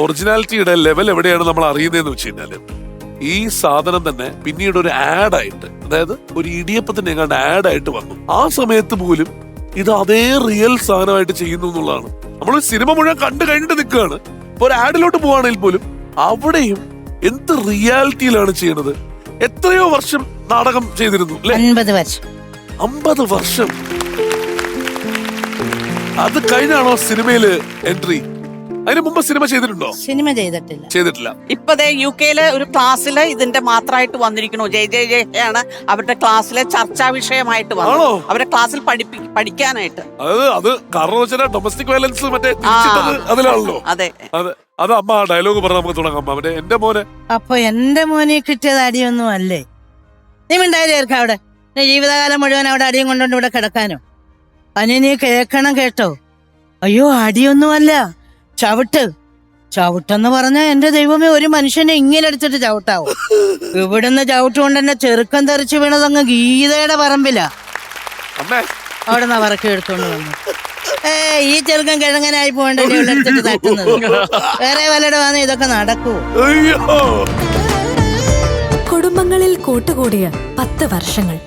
ഒറിജിനാലിറ്റിയുടെ level എവിടെയാണ് നമ്മൾ അറിയുന്നതെന്ന് വെച്ച് കഴിഞ്ഞാല് ഈ സാധനം തന്നെ പിന്നീട് ഒരു ആഡായിട്ട്, അതായത് ഒരു ഇടിയപ്പത്തിന്റെ എങ്ങാണ്ട് ആഡായിട്ട് വന്നു. ആ സമയത്ത് പോലും ഇത് അതേ റിയൽ സാധനമായിട്ട് ചെയ്യുന്നു എന്നുള്ളതാണ്. നമ്മൾ സിനിമ മുഴുവൻ കണ്ടു കഴിഞ്ഞിട്ട് നിൽക്കുകയാണ്. ഇപ്പൊ ഒരു ആഡിലോട്ട് പോവാണെങ്കിൽ പോലും അവിടെയും എന്ത് റിയാലിറ്റിയിലാണ് ചെയ്യണത്. എത്രയോ വർഷം നാടകം ചെയ്തിരുന്നു അല്ലെ? 50 വർഷം. 50 വർഷം. അത് കഴിഞ്ഞാണോ സിനിമയില് എൻട്രി? അതിന് മുമ്പ് സിനിമ ചെയ്തിട്ടുണ്ടോ? സിനിമ ചെയ്തിട്ടില്ല. ഇപ്പതേ UK-ലെ ഒരു ക്ലാസ്സില് ഇതിന്റെ മാത്രമായിട്ട് വന്നിരിക്കണു. ജയ അവരുടെ ക്ലാസ്സിലെ ചർച്ചാ വിഷയമായിട്ട് വന്നു. അവരുടെ ക്ലാസ്സിൽ പഠിക്കാനായിട്ട്. അത് കാരണം ഡൊമസ്റ്റിക് വയലൻസ് മറ്റേ അതിലാണല്ലോ. അതെ, അത് അമ്മ ആ ഡയലോഗ് പറഞ്ഞ നമുക്ക് തുടങ്ങാം. മറ്റേ എന്റെ മോനെ, അപ്പൊ എന്റെ മോനെ കിട്ടിയത് അടിയൊന്നും അല്ലേ? നീ മിണ്ടായിരിക്ക അവിടെ. നീ ജീവിതകാലം മുഴുവൻ അവിടെ അടിയും കൊണ്ടോണ്ട് ഇവിടെ കിടക്കാനോ? അനി നീ കേക്കണം കേട്ടോ. അയ്യോ, അടിയൊന്നുമല്ല, ചവിട്ടെന്ന് പറഞ്ഞാ എന്റെ ദൈവമേ, ഒരു മനുഷ്യനെ ഇങ്ങനെ എടുത്തിട്ട് ചവിട്ടാവോ? ഇവിടുന്ന് ചവിട്ടുകൊണ്ട് എന്റെ ചെറുക്കം തെറിച്ചു വീണതങ്ങ് ഗീതയുടെ പറമ്പിലാ. അവിടെ നിന്ന് വറക്കി എടുത്തോണ്ട് വന്നു. ഈ ചെറുക്കം കിഴങ്ങനായി പോകണ്ടല്ലേ ഇവിടെ എടുത്തിട്ട് തട്ടുന്നത്? വേറെ വല്ലയുടെ വന്ന് ഇതൊക്കെ നടക്കൂ? കുടുംബങ്ങളിൽ കൂട്ടുകൂടിയ 10 വർഷങ്ങൾ.